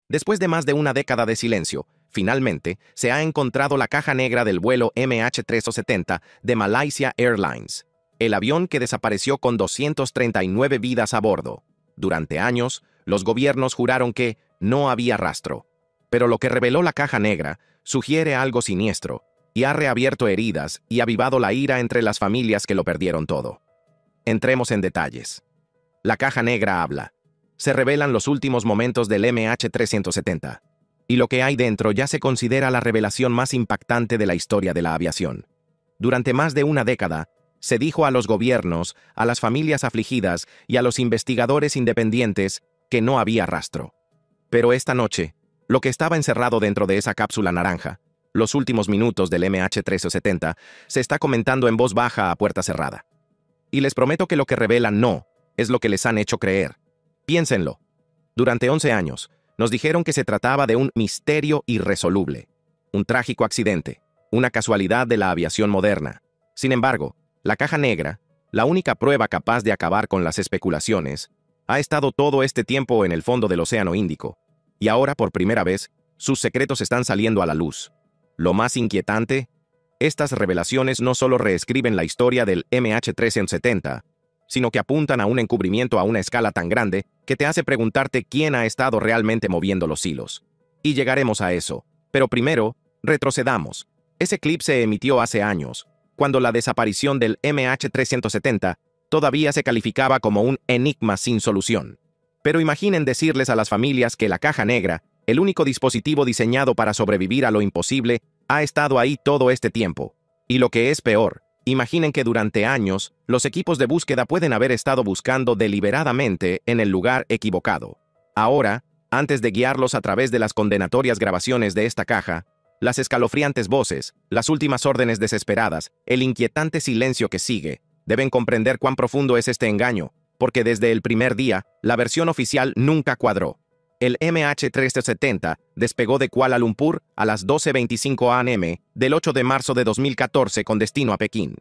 Después de más de una década de silencio, finalmente se ha encontrado la caja negra del vuelo MH370 de Malaysia Airlines, el avión que desapareció con 239 vidas a bordo. Durante años, los gobiernos juraron que no había rastro. Pero lo que reveló la caja negra sugiere algo siniestro, y ha reabierto heridas y avivado la ira entre las familias que lo perdieron todo. Entremos en detalles. La caja negra habla. Se revelan los últimos momentos del MH370. Y lo que hay dentro ya se considera la revelación más impactante de la historia de la aviación. Durante más de una década, se dijo a los gobiernos, a las familias afligidas y a los investigadores independientes que no había rastro. Pero esta noche, lo que estaba encerrado dentro de esa cápsula naranja, los últimos minutos del MH370, se está comentando en voz baja a puerta cerrada. Y les prometo que lo que revelan no es lo que les han hecho creer. Piénsenlo. Durante 11 años, nos dijeron que se trataba de un misterio irresoluble, un trágico accidente, una casualidad de la aviación moderna. Sin embargo, la caja negra, la única prueba capaz de acabar con las especulaciones, ha estado todo este tiempo en el fondo del Océano Índico, y ahora, por primera vez, sus secretos están saliendo a la luz. Lo más inquietante, estas revelaciones no solo reescriben la historia del MH370, sino que apuntan a un encubrimiento a una escala tan grande que te hace preguntarte quién ha estado realmente moviendo los hilos. Y llegaremos a eso. Pero primero, retrocedamos. Ese clip se emitió hace años, cuando la desaparición del MH370 todavía se calificaba como un enigma sin solución. Pero imaginen decirles a las familias que la caja negra, el único dispositivo diseñado para sobrevivir a lo imposible, ha estado ahí todo este tiempo. Y lo que es peor, imaginen que durante años, los equipos de búsqueda pueden haber estado buscando deliberadamente en el lugar equivocado. Ahora, antes de guiarlos a través de las condenatorias grabaciones de esta caja, las escalofriantes voces, las últimas órdenes desesperadas, el inquietante silencio que sigue, deben comprender cuán profundo es este engaño, porque desde el primer día, la versión oficial nunca cuadró. El MH370 despegó de Kuala Lumpur a las 12:25 am del 8 de marzo de 2014 con destino a Pekín.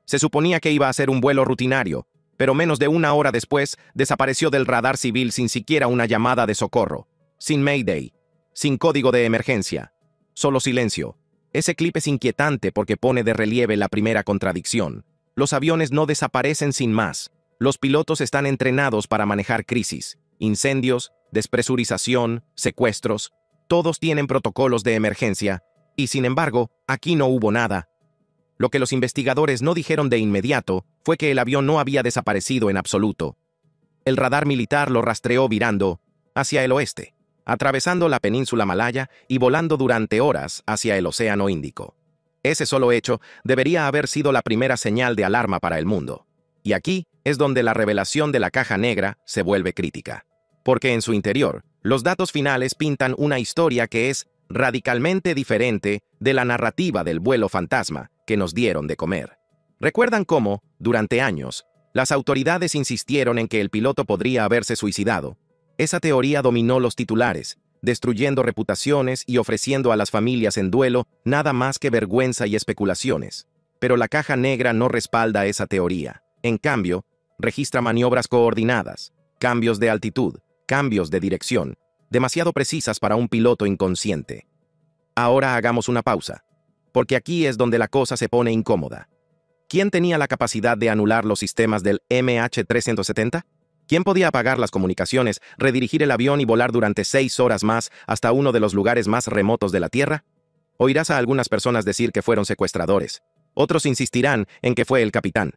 Se suponía que iba a ser un vuelo rutinario, pero menos de una hora después desapareció del radar civil sin siquiera una llamada de socorro, sin Mayday, sin código de emergencia, solo silencio. Ese clip es inquietante porque pone de relieve la primera contradicción. Los aviones no desaparecen sin más. Los pilotos están entrenados para manejar crisis, incendios, despresurización, secuestros, todos tienen protocolos de emergencia, y sin embargo, aquí no hubo nada. Lo que los investigadores no dijeron de inmediato fue que el avión no había desaparecido en absoluto. El radar militar lo rastreó virando hacia el oeste, atravesando la península malaya y volando durante horas hacia el Océano Índico. Ese solo hecho debería haber sido la primera señal de alarma para el mundo. Y aquí es donde la revelación de la caja negra se vuelve crítica. Porque en su interior, los datos finales pintan una historia que es radicalmente diferente de la narrativa del vuelo fantasma que nos dieron de comer. ¿Recuerdan cómo, durante años, las autoridades insistieron en que el piloto podría haberse suicidado? Esa teoría dominó los titulares, destruyendo reputaciones y ofreciendo a las familias en duelo nada más que vergüenza y especulaciones. Pero la caja negra no respalda esa teoría. En cambio, registra maniobras coordinadas, cambios de altitud, cambios de dirección, demasiado precisas para un piloto inconsciente. Ahora hagamos una pausa, porque aquí es donde la cosa se pone incómoda. ¿Quién tenía la capacidad de anular los sistemas del MH370? ¿Quién podía apagar las comunicaciones, redirigir el avión y volar durante 6 horas más hasta uno de los lugares más remotos de la Tierra? Oirás a algunas personas decir que fueron secuestradores. Otros insistirán en que fue el capitán.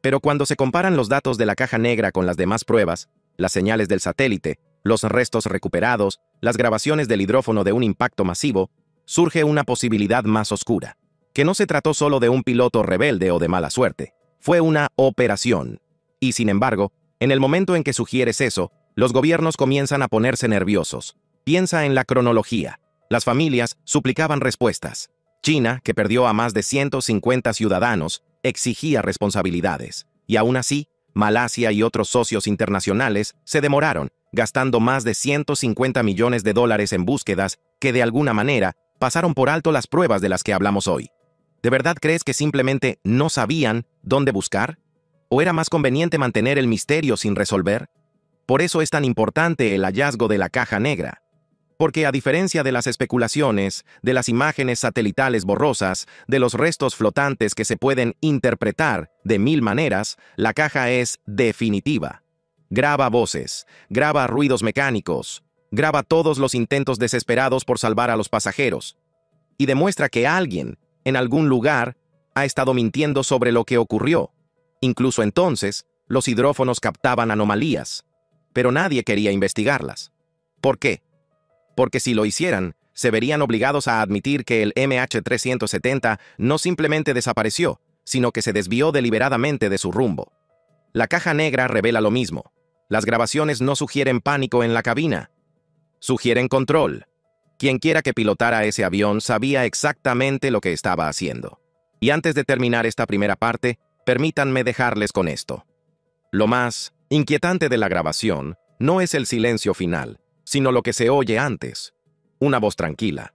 Pero cuando se comparan los datos de la caja negra con las demás pruebas, las señales del satélite, los restos recuperados, las grabaciones del hidrófono de un impacto masivo, surge una posibilidad más oscura. Que no se trató solo de un piloto rebelde o de mala suerte. Fue una operación. Y sin embargo, en el momento en que sugieres eso, los gobiernos comienzan a ponerse nerviosos. Piensa en la cronología. Las familias suplicaban respuestas. China, que perdió a más de 150 ciudadanos, exigía responsabilidades. Y aún así, Malasia y otros socios internacionales se demoraron, gastando más de $150 millones en búsquedas que de alguna manera pasaron por alto las pruebas de las que hablamos hoy. ¿De verdad crees que simplemente no sabían dónde buscar? ¿O era más conveniente mantener el misterio sin resolver? Por eso es tan importante el hallazgo de la caja negra. Porque a diferencia de las especulaciones, de las imágenes satelitales borrosas, de los restos flotantes que se pueden interpretar de mil maneras, la caja es definitiva. Graba voces, graba ruidos mecánicos, graba todos los intentos desesperados por salvar a los pasajeros, y demuestra que alguien, en algún lugar, ha estado mintiendo sobre lo que ocurrió. Incluso entonces, los hidrófonos captaban anomalías, pero nadie quería investigarlas. ¿Por qué? Porque si lo hicieran, se verían obligados a admitir que el MH370 no simplemente desapareció, sino que se desvió deliberadamente de su rumbo. La caja negra revela lo mismo. Las grabaciones no sugieren pánico en la cabina. Sugieren control. Quienquiera que pilotara ese avión sabía exactamente lo que estaba haciendo. Y antes de terminar esta primera parte, permítanme dejarles con esto. Lo más inquietante de la grabación no es el silencio final, sino lo que se oye antes. Una voz tranquila,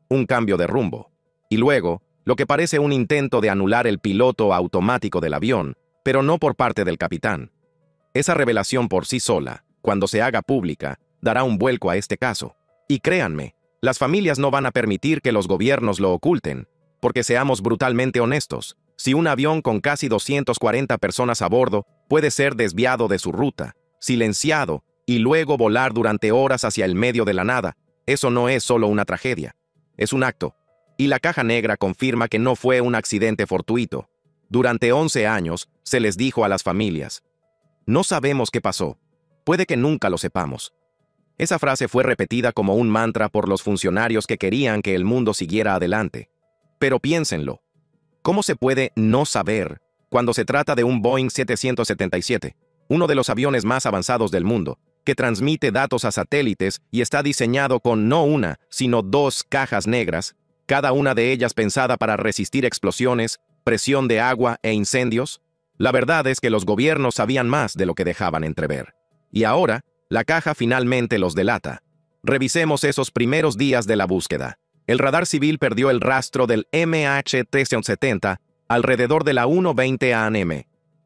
un cambio de rumbo, y luego, lo que parece un intento de anular el piloto automático del avión, pero no por parte del capitán. Esa revelación por sí sola, cuando se haga pública, dará un vuelco a este caso. Y créanme, las familias no van a permitir que los gobiernos lo oculten, porque seamos brutalmente honestos, si un avión con casi 240 personas a bordo puede ser desviado de su ruta, silenciado, y luego volar durante horas hacia el medio de la nada, eso no es solo una tragedia, es un acto. Y la caja negra confirma que no fue un accidente fortuito. Durante 11 años, se les dijo a las familias: no sabemos qué pasó, puede que nunca lo sepamos. Esa frase fue repetida como un mantra por los funcionarios que querían que el mundo siguiera adelante. Pero piénsenlo, ¿cómo se puede no saber cuando se trata de un Boeing 777, uno de los aviones más avanzados del mundo, que transmite datos a satélites y está diseñado con no una, sino dos cajas negras, cada una de ellas pensada para resistir explosiones, presión de agua e incendios? La verdad es que los gobiernos sabían más de lo que dejaban entrever. Y ahora, la caja finalmente los delata. Revisemos esos primeros días de la búsqueda. El radar civil perdió el rastro del MH370 alrededor de la 1:20 AM.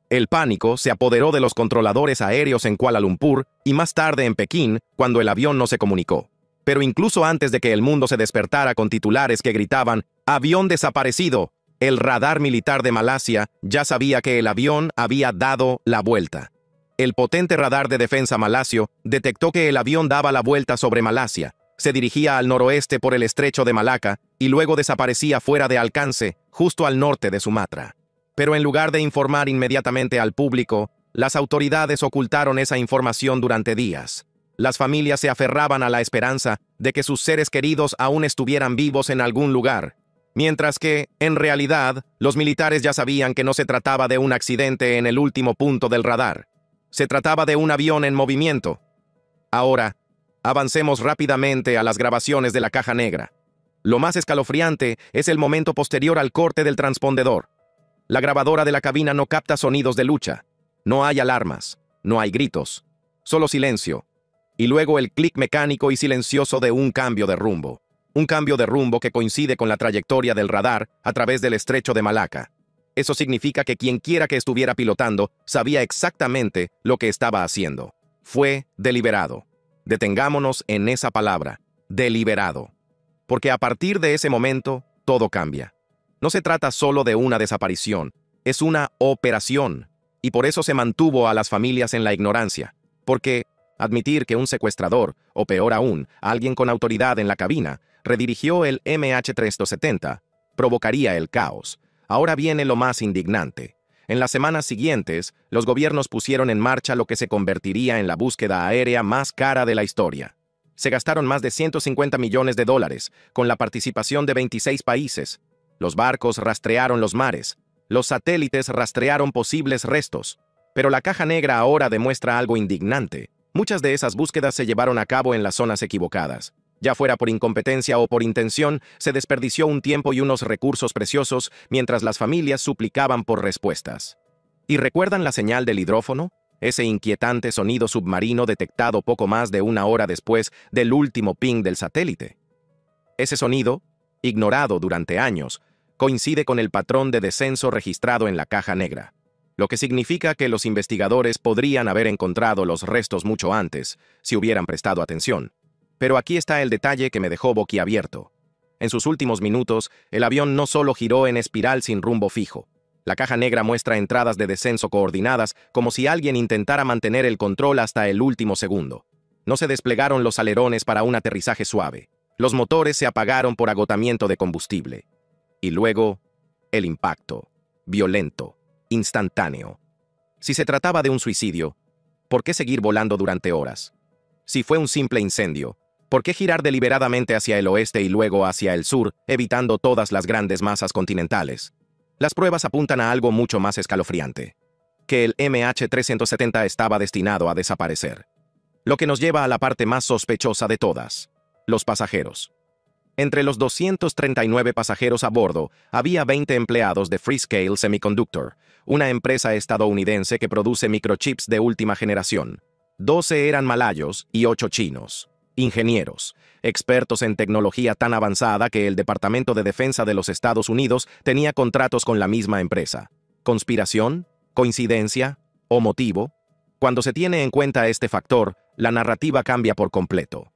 El pánico se apoderó de los controladores aéreos en Kuala Lumpur y más tarde en Pekín, cuando el avión no se comunicó. Pero incluso antes de que el mundo se despertara con titulares que gritaban «avión desaparecido», el radar militar de Malasia ya sabía que el avión había dado la vuelta. El potente radar de defensa malasio detectó que el avión daba la vuelta sobre Malasia, se dirigía al noroeste por el estrecho de Malaca y luego desaparecía fuera de alcance, justo al norte de Sumatra. Pero en lugar de informar inmediatamente al público, las autoridades ocultaron esa información durante días. Las familias se aferraban a la esperanza de que sus seres queridos aún estuvieran vivos en algún lugar, mientras que, en realidad, los militares ya sabían que no se trataba de un accidente en el último punto del radar. Se trataba de un avión en movimiento. Ahora, avancemos rápidamente a las grabaciones de la caja negra. Lo más escalofriante es el momento posterior al corte del transpondedor. La grabadora de la cabina no capta sonidos de lucha. No hay alarmas, no hay gritos, solo silencio. Y luego el clic mecánico y silencioso de un cambio de rumbo. Un cambio de rumbo que coincide con la trayectoria del radar a través del estrecho de Malaca. Eso significa que quienquiera que estuviera pilotando sabía exactamente lo que estaba haciendo. Fue deliberado. Detengámonos en esa palabra, deliberado. Porque a partir de ese momento, todo cambia. No se trata solo de una desaparición, es una operación. Y por eso se mantuvo a las familias en la ignorancia. Porque admitir que un secuestrador, o peor aún, alguien con autoridad en la cabina, redirigió el MH370, provocaría el caos. Ahora viene lo más indignante. En las semanas siguientes, los gobiernos pusieron en marcha lo que se convertiría en la búsqueda aérea más cara de la historia. Se gastaron más de $150 millones, con la participación de 26 países. Los barcos rastrearon los mares. Los satélites rastrearon posibles restos. Pero la caja negra ahora demuestra algo indignante. Muchas de esas búsquedas se llevaron a cabo en las zonas equivocadas. Ya fuera por incompetencia o por intención, se desperdició un tiempo y unos recursos preciosos mientras las familias suplicaban por respuestas. ¿Y recuerdan la señal del hidrófono? Ese inquietante sonido submarino detectado poco más de una hora después del último ping del satélite. Ese sonido, ignorado durante años, coincide con el patrón de descenso registrado en la caja negra, lo que significa que los investigadores podrían haber encontrado los restos mucho antes, si hubieran prestado atención. Pero aquí está el detalle que me dejó boquiabierto. En sus últimos minutos, el avión no solo giró en espiral sin rumbo fijo. La caja negra muestra entradas de descenso coordinadas como si alguien intentara mantener el control hasta el último segundo. No se desplegaron los alerones para un aterrizaje suave. Los motores se apagaron por agotamiento de combustible. Y luego, el impacto. Violento, instantáneo. Si se trataba de un suicidio, ¿por qué seguir volando durante horas? Si fue un simple incendio, ¿por qué girar deliberadamente hacia el oeste y luego hacia el sur, evitando todas las grandes masas continentales? Las pruebas apuntan a algo mucho más escalofriante: que el MH370 estaba destinado a desaparecer. Lo que nos lleva a la parte más sospechosa de todas: los pasajeros. Entre los 239 pasajeros a bordo, había 20 empleados de Freescale Semiconductor, una empresa estadounidense que produce microchips de última generación. 12 eran malayos y 8 chinos. Ingenieros, expertos en tecnología tan avanzada que el Departamento de Defensa de los Estados Unidos tenía contratos con la misma empresa. ¿Conspiración? ¿Coincidencia? ¿O motivo? Cuando se tiene en cuenta este factor, la narrativa cambia por completo.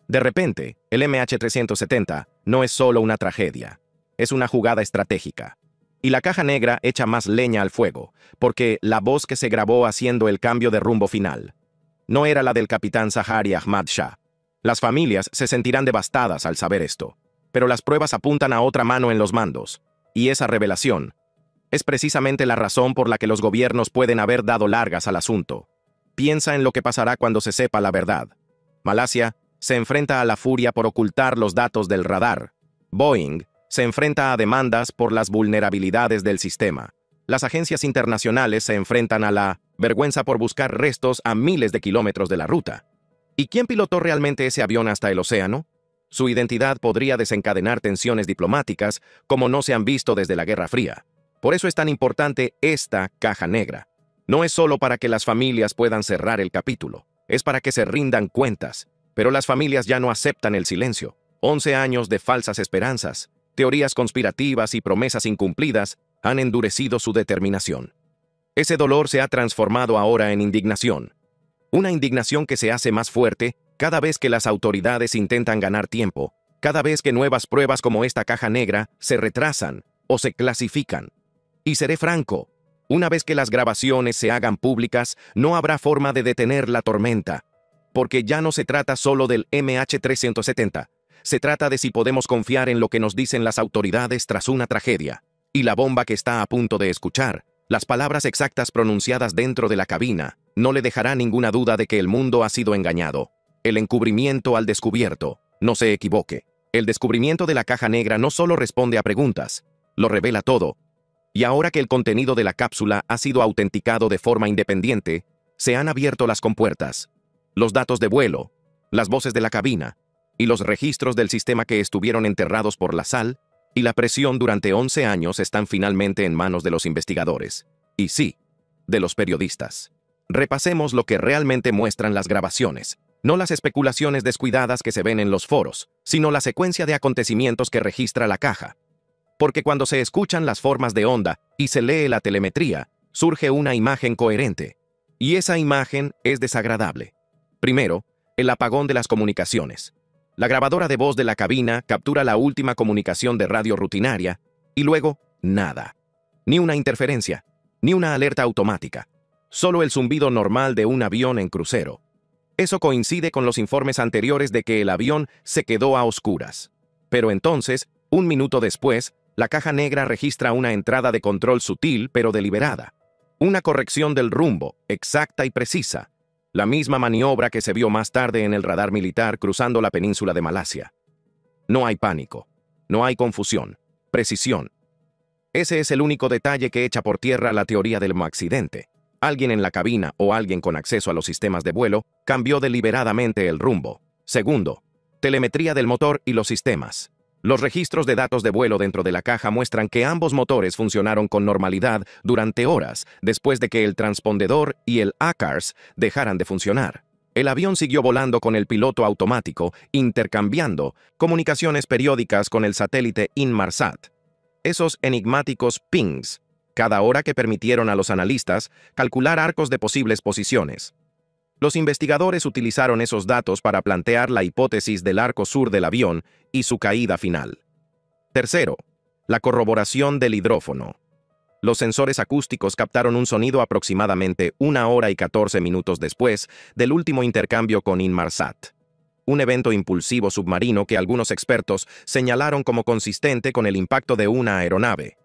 De repente, el MH370 no es solo una tragedia, es una jugada estratégica. Y la caja negra echa más leña al fuego, porque la voz que se grabó haciendo el cambio de rumbo final no era la del capitán Zaharia Ahmad Shah. Las familias se sentirán devastadas al saber esto, pero las pruebas apuntan a otra mano en los mandos, y esa revelación es precisamente la razón por la que los gobiernos pueden haber dado largas al asunto. Piensa en lo que pasará cuando se sepa la verdad. Malasia se enfrenta a la furia por ocultar los datos del radar. Boeing se enfrenta a demandas por las vulnerabilidades del sistema. Las agencias internacionales se enfrentan a la vergüenza por buscar restos a miles de kilómetros de la ruta. ¿Y quién pilotó realmente ese avión hasta el océano? Su identidad podría desencadenar tensiones diplomáticas como no se han visto desde la Guerra Fría. Por eso es tan importante esta caja negra. No es solo para que las familias puedan cerrar el capítulo, es para que se rindan cuentas. Pero las familias ya no aceptan el silencio. 11 años de falsas esperanzas, teorías conspirativas y promesas incumplidas han endurecido su determinación. Ese dolor se ha transformado ahora en indignación. Una indignación que se hace más fuerte cada vez que las autoridades intentan ganar tiempo, cada vez que nuevas pruebas como esta caja negra se retrasan o se clasifican. Y seré franco, una vez que las grabaciones se hagan públicas, no habrá forma de detener la tormenta. Porque ya no se trata solo del MH370, se trata de si podemos confiar en lo que nos dicen las autoridades tras una tragedia. Y la bomba que está a punto de escuchar, las palabras exactas pronunciadas dentro de la cabina, no le dejará ninguna duda de que el mundo ha sido engañado. El encubrimiento al descubierto, no se equivoque. El descubrimiento de la caja negra no solo responde a preguntas, lo revela todo. Y ahora que el contenido de la cápsula ha sido autenticado de forma independiente, se han abierto las compuertas. Los datos de vuelo, las voces de la cabina y los registros del sistema que estuvieron enterrados por la sal y la presión durante 11 años están finalmente en manos de los investigadores. Y sí, de los periodistas. Repasemos lo que realmente muestran las grabaciones, no las especulaciones descuidadas que se ven en los foros, sino la secuencia de acontecimientos que registra la caja. Porque cuando se escuchan las formas de onda y se lee la telemetría, surge una imagen coherente. Y esa imagen es desagradable. Primero, el apagón de las comunicaciones. La grabadora de voz de la cabina captura la última comunicación de radio rutinaria y luego, nada. Ni una interferencia, ni una alerta automática. Solo el zumbido normal de un avión en crucero. Eso coincide con los informes anteriores de que el avión se quedó a oscuras. Pero entonces, un minuto después, la caja negra registra una entrada de control sutil pero deliberada. Una corrección del rumbo, exacta y precisa. La misma maniobra que se vio más tarde en el radar militar cruzando la península de Malasia. No hay pánico, no hay confusión, precisión. Ese es el único detalle que echa por tierra la teoría del accidente. Alguien en la cabina o alguien con acceso a los sistemas de vuelo cambió deliberadamente el rumbo. Segundo, telemetría del motor y los sistemas. Los registros de datos de vuelo dentro de la caja muestran que ambos motores funcionaron con normalidad durante horas después de que el transpondedor y el ACARS dejaran de funcionar. El avión siguió volando con el piloto automático, intercambiando comunicaciones periódicas con el satélite Inmarsat. Esos enigmáticos pings, cada hora que permitieron a los analistas calcular arcos de posibles posiciones. Los investigadores utilizaron esos datos para plantear la hipótesis del arco sur del avión y su caída final. Tercero, la corroboración del hidrófono. Los sensores acústicos captaron un sonido aproximadamente 1 hora y 14 minutos después del último intercambio con Inmarsat, un evento impulsivo submarino que algunos expertos señalaron como consistente con el impacto de una aeronave.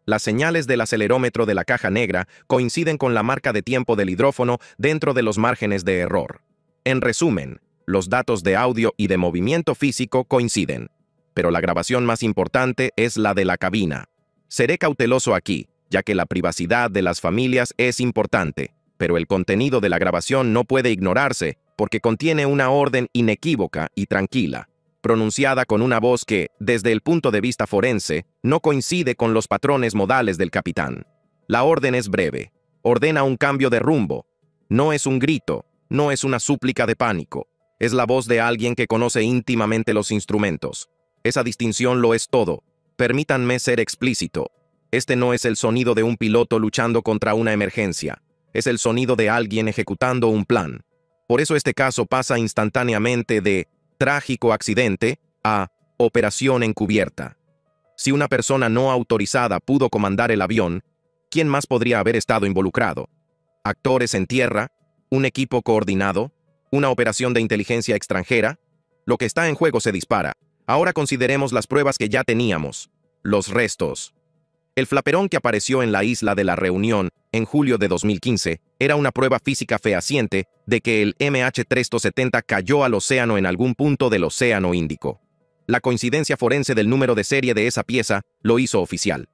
Las señales del acelerómetro de la caja negra coinciden con la marca de tiempo del hidrófono dentro de los márgenes de error. En resumen, los datos de audio y de movimiento físico coinciden, pero la grabación más importante es la de la cabina. Seré cauteloso aquí, ya que la privacidad de las familias es importante, pero el contenido de la grabación no puede ignorarse porque contiene una orden inequívoca y tranquila, pronunciada con una voz que, desde el punto de vista forense, no coincide con los patrones modales del capitán. La orden es breve, ordena un cambio de rumbo. No es un grito, no es una súplica de pánico, es la voz de alguien que conoce íntimamente los instrumentos. Esa distinción lo es todo. Permítanme ser explícito. Este no es el sonido de un piloto luchando contra una emergencia, es el sonido de alguien ejecutando un plan. Por eso este caso pasa instantáneamente de trágico accidente a operación encubierta. Si una persona no autorizada pudo comandar el avión, ¿quién más podría haber estado involucrado? ¿Actores en tierra? ¿Un equipo coordinado? ¿Una operación de inteligencia extranjera? Lo que está en juego se dispara. Ahora consideremos las pruebas que ya teníamos. Los restos. El flaperón que apareció en la isla de la Reunión en julio de 2015 era una prueba física fehaciente de que el MH370 cayó al océano en algún punto del Océano Índico. La coincidencia forense del número de serie de esa pieza lo hizo oficial.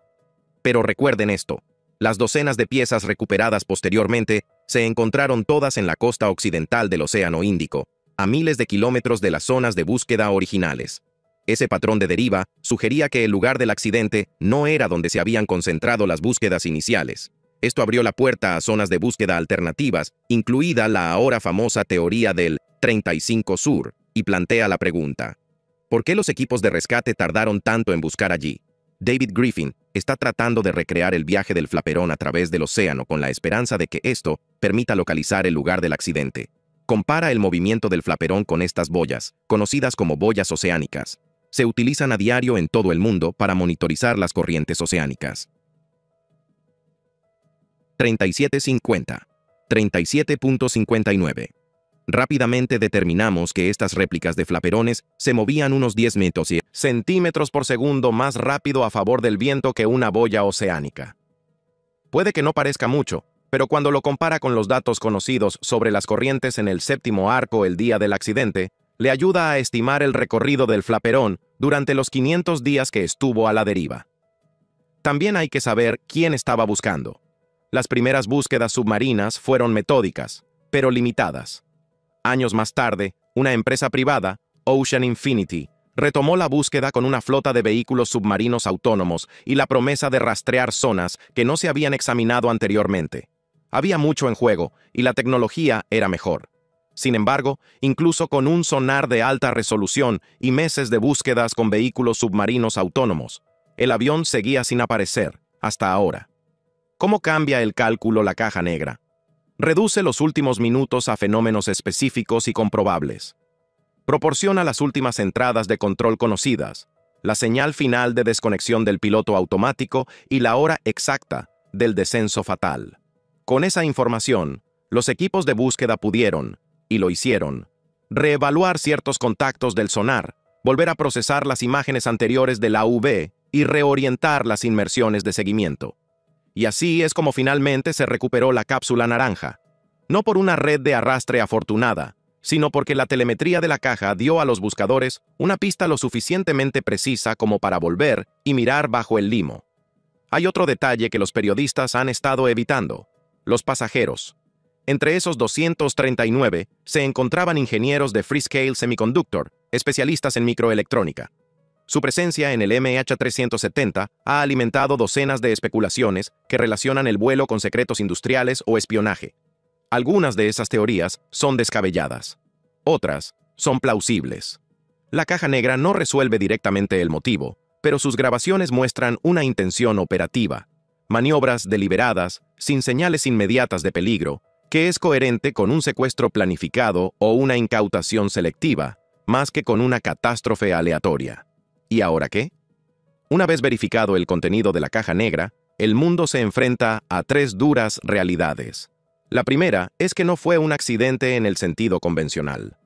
Pero recuerden esto, las docenas de piezas recuperadas posteriormente se encontraron todas en la costa occidental del Océano Índico, a miles de kilómetros de las zonas de búsqueda originales. Ese patrón de deriva sugería que el lugar del accidente no era donde se habían concentrado las búsquedas iniciales. Esto abrió la puerta a zonas de búsqueda alternativas, incluida la ahora famosa teoría del 35 Sur, y plantea la pregunta: ¿por qué los equipos de rescate tardaron tanto en buscar allí? David Griffin está tratando de recrear el viaje del flaperón a través del océano con la esperanza de que esto permita localizar el lugar del accidente. Compara el movimiento del flaperón con estas boyas, conocidas como boyas oceánicas. Se utilizan a diario en todo el mundo para monitorizar las corrientes oceánicas. 3750. 37.59. Rápidamente determinamos que estas réplicas de flaperones se movían unos 10 metros y centímetros por segundo más rápido a favor del viento que una boya oceánica. Puede que no parezca mucho, pero cuando lo compara con los datos conocidos sobre las corrientes en el séptimo arco el día del accidente, le ayuda a estimar el recorrido del flaperón durante los 500 días que estuvo a la deriva. También hay que saber quién estaba buscando. Las primeras búsquedas submarinas fueron metódicas, pero limitadas. Años más tarde, una empresa privada, Ocean Infinity, retomó la búsqueda con una flota de vehículos submarinos autónomos y la promesa de rastrear zonas que no se habían examinado anteriormente. Había mucho en juego y la tecnología era mejor. Sin embargo, incluso con un sonar de alta resolución y meses de búsquedas con vehículos submarinos autónomos, el avión seguía sin aparecer, hasta ahora. ¿Cómo cambia el cálculo la caja negra? Reduce los últimos minutos a fenómenos específicos y comprobables. Proporciona las últimas entradas de control conocidas, la señal final de desconexión del piloto automático y la hora exacta del descenso fatal. Con esa información, los equipos de búsqueda pudieron, y lo hicieron, reevaluar ciertos contactos del sonar, volver a procesar las imágenes anteriores de la UV y reorientar las inmersiones de seguimiento. Y así es como finalmente se recuperó la cápsula naranja. No por una red de arrastre afortunada, sino porque la telemetría de la caja dio a los buscadores una pista lo suficientemente precisa como para volver y mirar bajo el limo. Hay otro detalle que los periodistas han estado evitando: los pasajeros. Entre esos 239 se encontraban ingenieros de Freescale Semiconductor, especialistas en microelectrónica. Su presencia en el MH370 ha alimentado docenas de especulaciones que relacionan el vuelo con secretos industriales o espionaje. Algunas de esas teorías son descabelladas. Otras son plausibles. La caja negra no resuelve directamente el motivo, pero sus grabaciones muestran una intención operativa, maniobras deliberadas, sin señales inmediatas de peligro, que es coherente con un secuestro planificado o una incautación selectiva, más que con una catástrofe aleatoria. ¿Y ahora qué? Una vez verificado el contenido de la caja negra, el mundo se enfrenta a tres duras realidades. La primera es que no fue un accidente en el sentido convencional.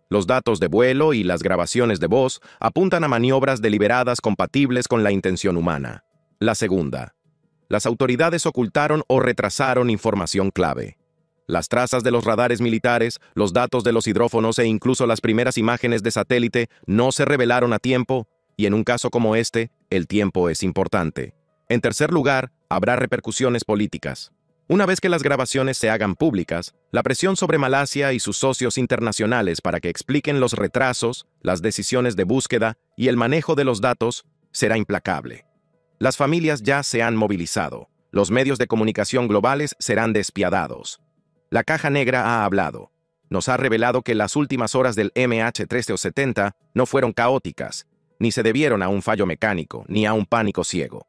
Los datos de vuelo y las grabaciones de voz apuntan a maniobras deliberadas compatibles con la intención humana. La segunda, las autoridades ocultaron o retrasaron información clave. Las trazas de los radares militares, los datos de los hidrófonos e incluso las primeras imágenes de satélite no se revelaron a tiempo, y en un caso como este, el tiempo es importante. En tercer lugar, habrá repercusiones políticas. Una vez que las grabaciones se hagan públicas, la presión sobre Malasia y sus socios internacionales para que expliquen los retrasos, las decisiones de búsqueda y el manejo de los datos será implacable. Las familias ya se han movilizado. Los medios de comunicación globales serán despiadados. La caja negra ha hablado. Nos ha revelado que las últimas horas del MH370 no fueron caóticas, ni se debieron a un fallo mecánico, ni a un pánico ciego.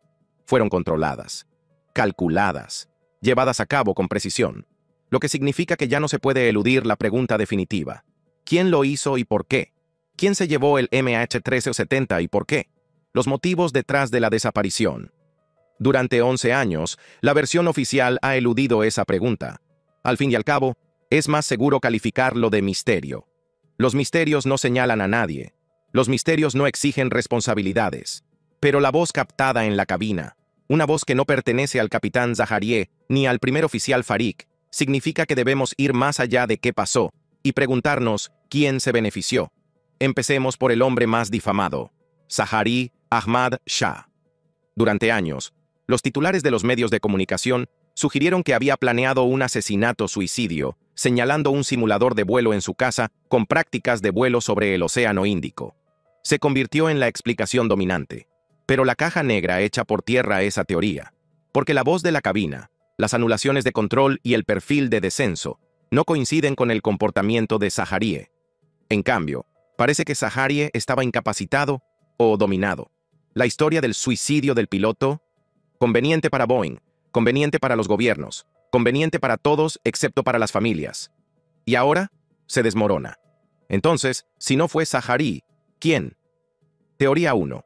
Fueron controladas, calculadas, llevadas a cabo con precisión, lo que significa que ya no se puede eludir la pregunta definitiva. ¿Quién lo hizo y por qué? ¿Quién se llevó el MH370 y por qué? Los motivos detrás de la desaparición. Durante 11 años, la versión oficial ha eludido esa pregunta. Al fin y al cabo, es más seguro calificarlo de misterio. Los misterios no señalan a nadie. Los misterios no exigen responsabilidades. Pero la voz captada en la cabina, una voz que no pertenece al capitán Zaharie ni al primer oficial Farik, significa que debemos ir más allá de qué pasó y preguntarnos quién se benefició. Empecemos por el hombre más difamado, Zaharie Ahmad Shah. Durante años, los titulares de los medios de comunicación sugirieron que había planeado un asesinato-suicidio, señalando un simulador de vuelo en su casa con prácticas de vuelo sobre el Océano Índico. Se convirtió en la explicación dominante. Pero la caja negra echa por tierra esa teoría, porque la voz de la cabina, las anulaciones de control y el perfil de descenso no coinciden con el comportamiento de Zaharie. En cambio, parece que Zaharie estaba incapacitado o dominado. La historia del suicidio del piloto, conveniente para Boeing, conveniente para los gobiernos, conveniente para todos excepto para las familias. Y ahora se desmorona. Entonces, si no fue Zaharie, ¿quién? Teoría 1.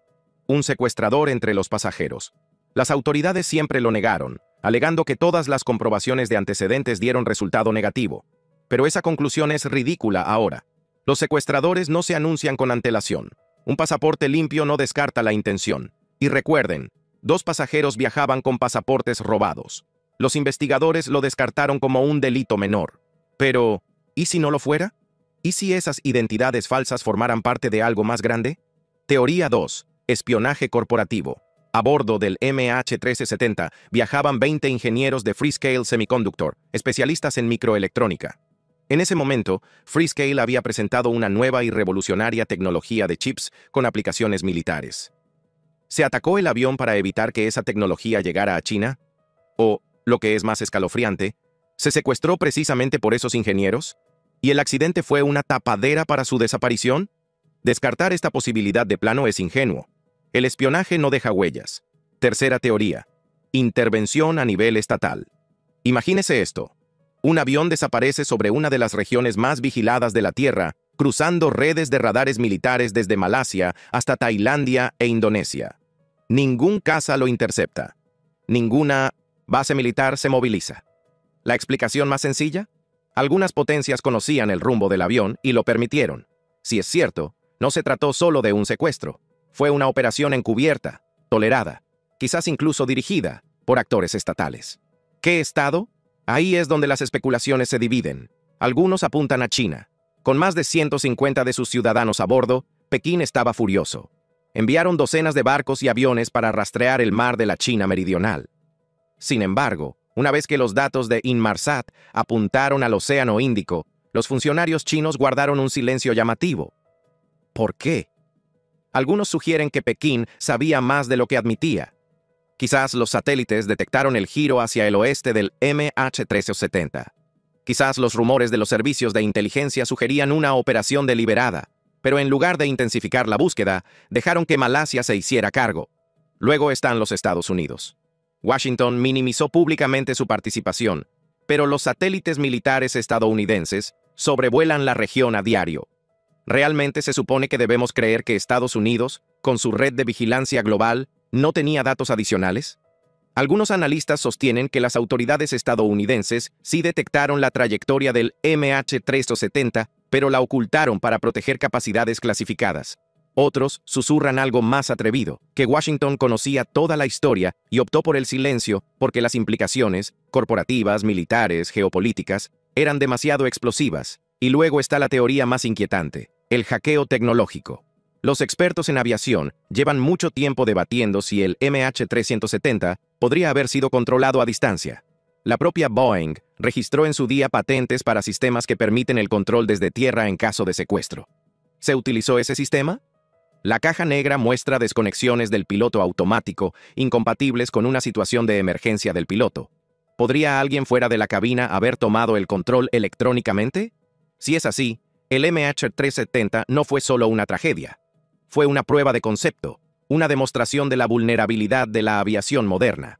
Un secuestrador entre los pasajeros. Las autoridades siempre lo negaron, alegando que todas las comprobaciones de antecedentes dieron resultado negativo. Pero esa conclusión es ridícula ahora. Los secuestradores no se anuncian con antelación. Un pasaporte limpio no descarta la intención. Y recuerden, 2 pasajeros viajaban con pasaportes robados. Los investigadores lo descartaron como un delito menor. Pero, ¿y si no lo fuera? ¿Y si esas identidades falsas formaran parte de algo más grande? Teoría 2. Espionaje corporativo. A bordo del MH370 viajaban 20 ingenieros de Freescale Semiconductor, especialistas en microelectrónica. En ese momento, Freescale había presentado una nueva y revolucionaria tecnología de chips con aplicaciones militares. ¿Se atacó el avión para evitar que esa tecnología llegara a China? ¿O, lo que es más escalofriante, se secuestró precisamente por esos ingenieros? ¿Y el accidente fue una tapadera para su desaparición? Descartar esta posibilidad de plano es ingenuo. El espionaje no deja huellas. Tercera teoría. Intervención a nivel estatal. Imagínese esto. Un avión desaparece sobre una de las regiones más vigiladas de la Tierra, cruzando redes de radares militares desde Malasia hasta Tailandia e Indonesia. Ningún caza lo intercepta. Ninguna base militar se moviliza. ¿La explicación más sencilla? Algunas potencias conocían el rumbo del avión y lo permitieron. Si es cierto, no se trató solo de un secuestro. Fue una operación encubierta, tolerada, quizás incluso dirigida por actores estatales. ¿Qué estado? Ahí es donde las especulaciones se dividen. Algunos apuntan a China. Con más de 150 de sus ciudadanos a bordo, Pekín estaba furioso. Enviaron docenas de barcos y aviones para rastrear el mar de la China meridional. Sin embargo, una vez que los datos de Inmarsat apuntaron al Océano Índico, los funcionarios chinos guardaron un silencio llamativo. ¿Por qué? Algunos sugieren que Pekín sabía más de lo que admitía. Quizás los satélites detectaron el giro hacia el oeste del MH370. Quizás los rumores de los servicios de inteligencia sugerían una operación deliberada, pero en lugar de intensificar la búsqueda, dejaron que Malasia se hiciera cargo. Luego están los Estados Unidos. Washington minimizó públicamente su participación, pero los satélites militares estadounidenses sobrevuelan la región a diario. ¿Realmente se supone que debemos creer que Estados Unidos, con su red de vigilancia global, no tenía datos adicionales? Algunos analistas sostienen que las autoridades estadounidenses sí detectaron la trayectoria del MH370, pero la ocultaron para proteger capacidades clasificadas. Otros susurran algo más atrevido, que Washington conocía toda la historia y optó por el silencio porque las implicaciones, corporativas, militares, geopolíticas, eran demasiado explosivas. Y luego está la teoría más inquietante, el hackeo tecnológico. Los expertos en aviación llevan mucho tiempo debatiendo si el MH370 podría haber sido controlado a distancia. La propia Boeing registró en su día patentes para sistemas que permiten el control desde tierra en caso de secuestro. ¿Se utilizó ese sistema? La caja negra muestra desconexiones del piloto automático incompatibles con una situación de emergencia del piloto. ¿Podría alguien fuera de la cabina haber tomado el control electrónicamente? Si es así, el MH370 no fue solo una tragedia. Fue una prueba de concepto, una demostración de la vulnerabilidad de la aviación moderna.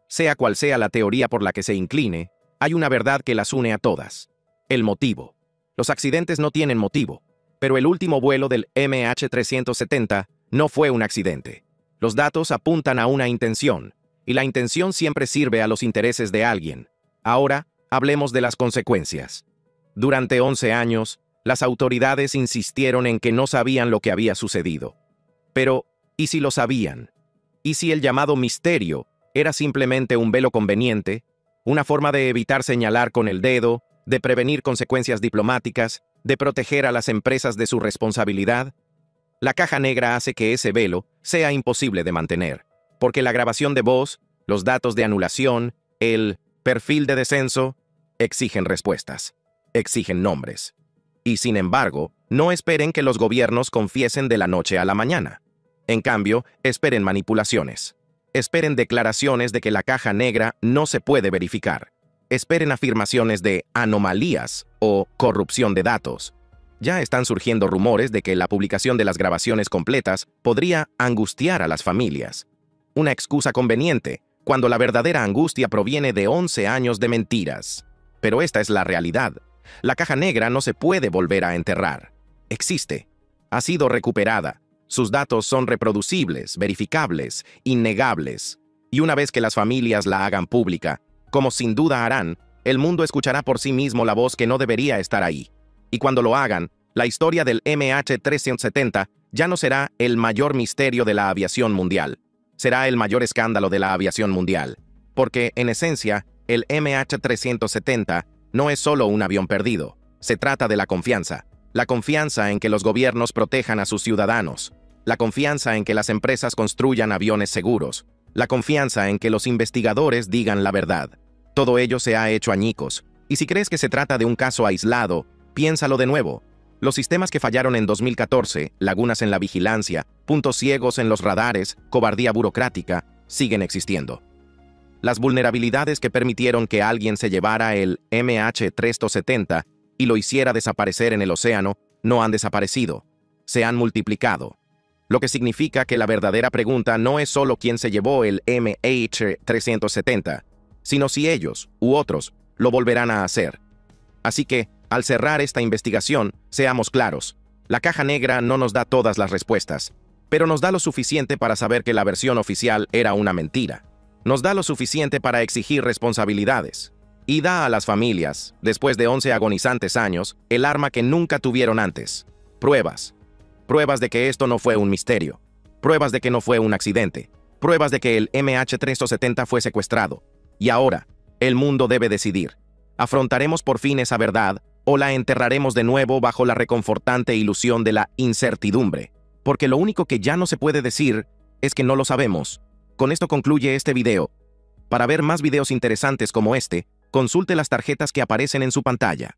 Sea cual sea la teoría por la que se incline, hay una verdad que las une a todas. El motivo. Los accidentes no tienen motivo, pero el último vuelo del MH370 no fue un accidente. Los datos apuntan a una intención, y la intención siempre sirve a los intereses de alguien. Ahora, hablemos de las consecuencias. Durante 11 años, las autoridades insistieron en que no sabían lo que había sucedido. Pero, ¿y si lo sabían? ¿Y si el llamado misterio era simplemente un velo conveniente, una forma de evitar señalar con el dedo, de prevenir consecuencias diplomáticas, de proteger a las empresas de su responsabilidad? La caja negra hace que ese velo sea imposible de mantener, porque la grabación de voz, los datos de anulación, el perfil de descenso, exigen respuestas, exigen nombres. Y sin embargo, no esperen que los gobiernos confiesen de la noche a la mañana. En cambio, esperen manipulaciones. Esperen declaraciones de que la caja negra no se puede verificar. Esperen afirmaciones de anomalías o corrupción de datos. Ya están surgiendo rumores de que la publicación de las grabaciones completas podría angustiar a las familias. Una excusa conveniente, cuando la verdadera angustia proviene de 11 años de mentiras. Pero esta es la realidad. La caja negra no se puede volver a enterrar. Existe. Ha sido recuperada. Sus datos son reproducibles, verificables, innegables. Y una vez que las familias la hagan pública, como sin duda harán, el mundo escuchará por sí mismo la voz que no debería estar ahí. Y cuando lo hagan, la historia del MH370 ya no será el mayor misterio de la aviación mundial. Será el mayor escándalo de la aviación mundial. Porque, en esencia, el MH370 no es solo un avión perdido. Se trata de la confianza. La confianza en que los gobiernos protejan a sus ciudadanos. La confianza en que las empresas construyan aviones seguros. La confianza en que los investigadores digan la verdad. Todo ello se ha hecho añicos. Y si crees que se trata de un caso aislado, piénsalo de nuevo. Los sistemas que fallaron en 2014, lagunas en la vigilancia, puntos ciegos en los radares, cobardía burocrática, siguen existiendo. Las vulnerabilidades que permitieron que alguien se llevara el MH370 y lo hiciera desaparecer en el océano no han desaparecido, se han multiplicado. Lo que significa que la verdadera pregunta no es solo quién se llevó el MH370, sino si ellos u otros lo volverán a hacer. Así que, al cerrar esta investigación, seamos claros, la caja negra no nos da todas las respuestas, pero nos da lo suficiente para saber que la versión oficial era una mentira. Nos da lo suficiente para exigir responsabilidades. Y da a las familias, después de 11 agonizantes años, el arma que nunca tuvieron antes. Pruebas. Pruebas de que esto no fue un misterio. Pruebas de que no fue un accidente. Pruebas de que el MH370 fue secuestrado. Y ahora, el mundo debe decidir. ¿Afrontaremos por fin esa verdad o la enterraremos de nuevo bajo la reconfortante ilusión de la incertidumbre? Porque lo único que ya no se puede decir es que no lo sabemos. Con esto concluye este video. Para ver más videos interesantes como este, consulte las tarjetas que aparecen en su pantalla.